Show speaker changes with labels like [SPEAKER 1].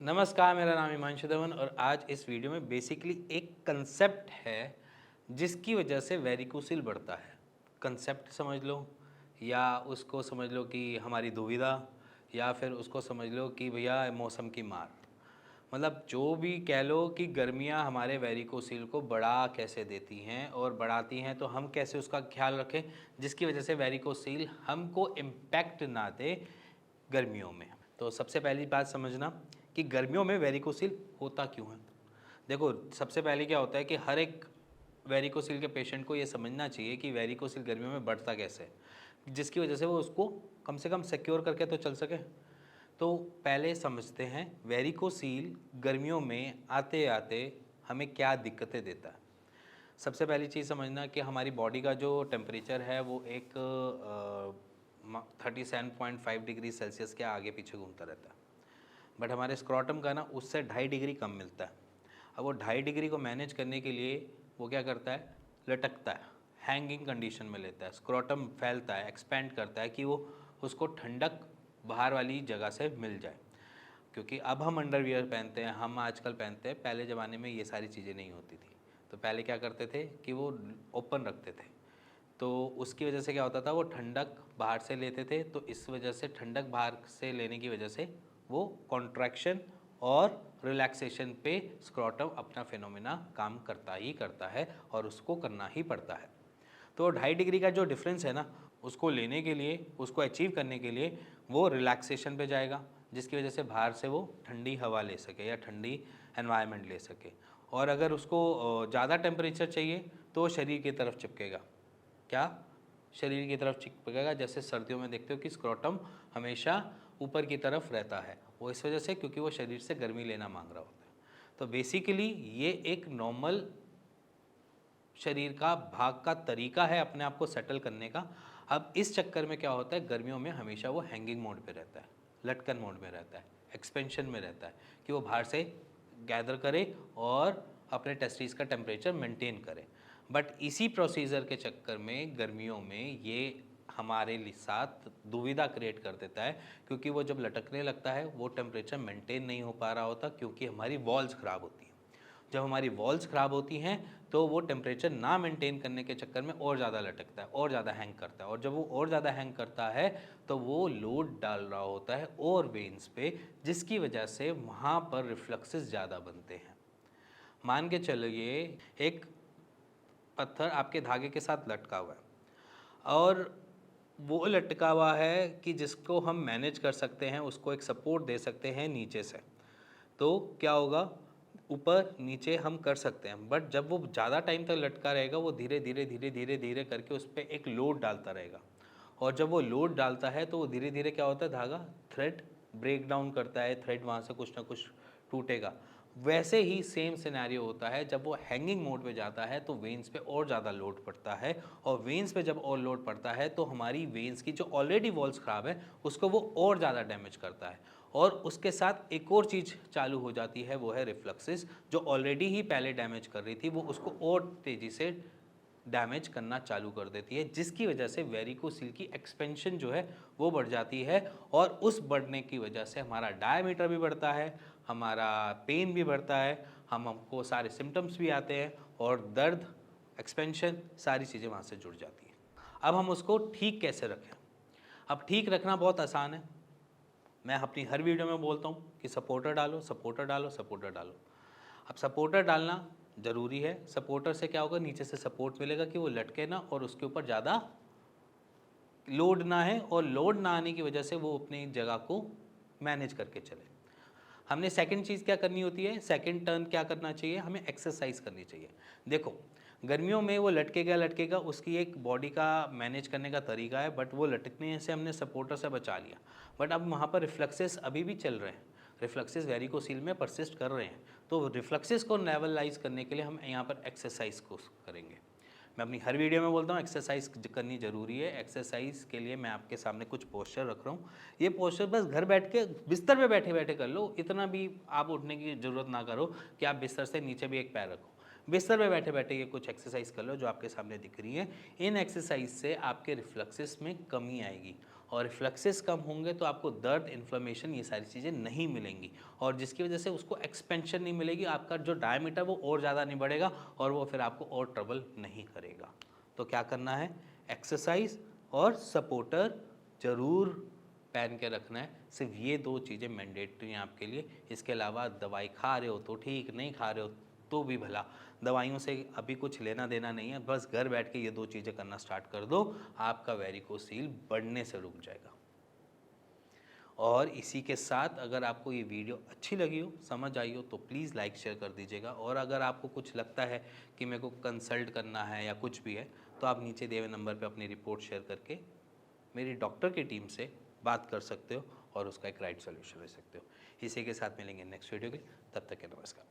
[SPEAKER 1] नमस्कार, मेरा नाम हिमांशु धवन और आज इस वीडियो में बेसिकली एक कंसेप्ट है जिसकी वजह से वेरिकोसिल बढ़ता है। कंसेप्ट समझ लो या उसको समझ लो कि हमारी दुविधा या फिर उसको समझ लो कि भैया मौसम की मार। मतलब जो भी कह लो कि गर्मियां हमारे वेरिकोसिल को बढ़ा कैसे देती हैं और बढ़ाती हैं तो हम कैसे उसका ख्याल रखें जिसकी वजह से वेरिकोसिल हमको इम्पैक्ट ना दे गर्मियों में। तो सबसे पहली बात समझना कि गर्मियों में वेरिकोसिल होता क्यों है। देखो, सबसे पहले क्या होता है कि हर एक वेरिकोसिल के पेशेंट को ये समझना चाहिए कि वेरिकोसिल गर्मियों में बढ़ता कैसे है, जिसकी वजह से वो उसको कम से कम सिक्योर करके तो चल सके। तो पहले समझते हैं वेरिकोसिल गर्मियों में आते आते हमें क्या दिक्कतें देता है। सबसे पहली चीज़ समझना कि हमारी बॉडी का जो टेम्परेचर है वो एक 37.5 डिग्री सेल्सियस के आगे पीछे घूमता रहता है, बट हमारे स्क्रॉटम का ना उससे 2.5 डिग्री कम मिलता है। अब वो 2.5 डिग्री को मैनेज करने के लिए वो क्या करता है, लटकता है, हैंगिंग कंडीशन में लेता है, स्क्रॉटम फैलता है, एक्सपेंड करता है कि वो उसको ठंडक बाहर वाली जगह से मिल जाए। क्योंकि अब हम अंडरवियर पहनते हैं, हम आजकल पहनते हैं, पहले ज़माने में ये सारी चीज़ें नहीं होती थी। तो पहले क्या करते थे कि वो ओपन रखते थे, तो उसकी वजह से क्या होता था, वो ठंडक बाहर से लेते थे। तो इस वजह से ठंडक बाहर से लेने की वजह से वो कॉन्ट्रैक्शन और रिलैक्सेशन पे स्क्रॉटम अपना फिनोमेना काम करता ही करता है और उसको करना ही पड़ता है। तो 2.5 डिग्री का जो डिफरेंस है ना, उसको लेने के लिए, उसको अचीव करने के लिए वो रिलैक्सेशन पे जाएगा, जिसकी वजह से बाहर से वो ठंडी हवा ले सके या ठंडी एनवायरनमेंट ले सके। और अगर उसको ज़्यादा टेम्परेचर चाहिए तो शरीर की तरफ चिपकेगा। क्या? शरीर की तरफ चिपकेगा। जैसे सर्दियों में देखते हो कि स्क्रॉटम हमेशा ऊपर की तरफ रहता है, वो इस वजह से क्योंकि वो शरीर से गर्मी लेना मांग रहा होता है। तो बेसिकली ये एक नॉर्मल शरीर का भाग का तरीका है अपने आप को सेटल करने का। अब इस चक्कर में क्या होता है, गर्मियों में हमेशा वो हैंगिंग मोड पे रहता है, लटकन मोड में रहता है, एक्सपेंशन में रहता है कि वो बाहर से गैदर करे और अपने टेस्टिस का टेम्परेचर मेंटेन करे। बट इसी प्रोसीजर के चक्कर में गर्मियों में ये हमारे साथ दुविधा क्रिएट कर देता है, क्योंकि वो जब लटकने लगता है वो टेम्परेचर मेंटेन नहीं हो पा रहा होता, क्योंकि हमारी वॉल्स ख़राब होती हैं। जब हमारी वॉल्स ख़राब होती हैं तो वो टेम्परेचर ना मेंटेन करने के चक्कर में और ज़्यादा लटकता है और ज़्यादा हैंग करता है, और जब वो और ज़्यादा हैंग करता है तो वो लोड डाल रहा होता है और वेन्स पे, जिसकी वजह से वहाँ पर रिफ्लक्सेस ज़्यादा बनते हैं। मान के चलिए एक पत्थर आपके धागे के साथ लटका हुआ है और वो लटका हुआ है कि जिसको हम मैनेज कर सकते हैं, उसको एक सपोर्ट दे सकते हैं नीचे से। तो क्या होगा, ऊपर नीचे हम कर सकते हैं, बट जब वो ज़्यादा टाइम तक लटका रहेगा वो धीरे धीरे धीरे धीरे धीरे करके उस पर एक लोड डालता रहेगा। और जब वो लोड डालता है तो वो धीरे धीरे क्या होता है, धागा थ्रेड ब्रेक डाउन करता है, थ्रेड वहाँ से कुछ ना कुछ टूटेगा। वैसे ही सेम सिनेरियो होता है, जब वो हैंगिंग मोड पे जाता है तो वेन्स पे और ज़्यादा लोड पड़ता है, और वेन्स पे जब और लोड पड़ता है तो हमारी वेन्स की जो ऑलरेडी वॉल्स ख़राब है उसको वो और ज़्यादा डैमेज करता है। और उसके साथ एक और चीज़ चालू हो जाती है, वो है रिफ्लक्सेस, जो ऑलरेडी ही पहले डैमेज कर रही थी वो उसको और तेज़ी से डैमेज करना चालू कर देती है, जिसकी वजह से वेरिकोसिल की एक्सपेंशन जो है वो बढ़ जाती है। और उस बढ़ने की वजह से हमारा डायमीटर भी बढ़ता है, हमारा पेन भी बढ़ता है, हमको सारे सिम्टम्स भी आते हैं और दर्द, एक्सपेंशन, सारी चीज़ें वहाँ से जुड़ जाती हैं। अब हम उसको ठीक कैसे रखें? अब ठीक रखना बहुत आसान है। मैं अपनी हर वीडियो में बोलता हूँ कि सपोर्टर डालो, सपोर्टर डालो, सपोर्टर डालो। अब सपोर्टर डालना ज़रूरी है। सपोर्टर से क्या होगा, नीचे से सपोर्ट मिलेगा कि वो लटके ना और उसके ऊपर ज़्यादा लोड ना है, और लोड ना आने की वजह से वो अपनी जगह को मैनेज करके चले। हमने सेकंड चीज़ क्या करनी होती है, सेकंड टर्न क्या करना चाहिए, हमें एक्सरसाइज करनी चाहिए। देखो, गर्मियों में वो लटकेगा लटकेगा, उसकी एक बॉडी का मैनेज करने का तरीका है, बट वो लटकने से हमने सपोर्टर से बचा लिया, बट अब वहाँ पर रिफ्लक्सेस अभी भी चल रहे हैं, रिफ्लक्सेस वेरिकोसिल में परसिस्ट कर रहे हैं। तो रिफ्लक्सेस को लेवलाइज करने के लिए हम यहाँ पर एक्सरसाइज को करेंगे। मैं अपनी हर वीडियो में बोलता हूँ एक्सरसाइज करनी ज़रूरी है। एक्सरसाइज के लिए मैं आपके सामने कुछ पोस्चर रख रहा हूँ। ये पोस्चर बस घर बैठ के बिस्तर पे बैठे बैठे कर लो, इतना भी आप उठने की ज़रूरत ना करो कि आप बिस्तर से नीचे भी एक पैर रखो। बिस्तर पे बैठे बैठे ये कुछ एक्सरसाइज कर लो जो आपके सामने दिख रही है। इन एक्सरसाइज से आपके रिफ्लक्सेस में कमी आएगी और रिफ्लक्सेस कम होंगे तो आपको दर्द, इन्फ्लेमेशन, ये सारी चीज़ें नहीं मिलेंगी, और जिसकी वजह से उसको एक्सपेंशन नहीं मिलेगी, आपका जो डायमीटर वो और ज़्यादा नहीं बढ़ेगा और वो फिर आपको और ट्रबल नहीं करेगा। तो क्या करना है, एक्सरसाइज और सपोर्टर ज़रूर पहन के रखना है। सिर्फ ये 2 चीज़ें मैंडेटरी हैं आपके लिए। इसके अलावा दवाई खा रहे हो तो ठीक, नहीं खा रहे हो तो भी भला, दवाइयों से अभी कुछ लेना देना नहीं है। बस घर बैठ के ये 2 चीज़ें करना स्टार्ट कर दो, आपका वेरिकोसील बढ़ने से रुक जाएगा। और इसी के साथ अगर आपको ये वीडियो अच्छी लगी हो, समझ आई हो, तो प्लीज़ लाइक शेयर कर दीजिएगा। और अगर आपको कुछ लगता है कि मेरे को कंसल्ट करना है या कुछ भी है, तो आप नीचे दिए हुए नंबर पे अपनी रिपोर्ट शेयर करके मेरी डॉक्टर की टीम से बात कर सकते हो और उसका एक राइट सोल्यूशन ले सकते हो। इसी के साथ मिलेंगे नेक्स्ट वीडियो के, तब तक के नमस्कार।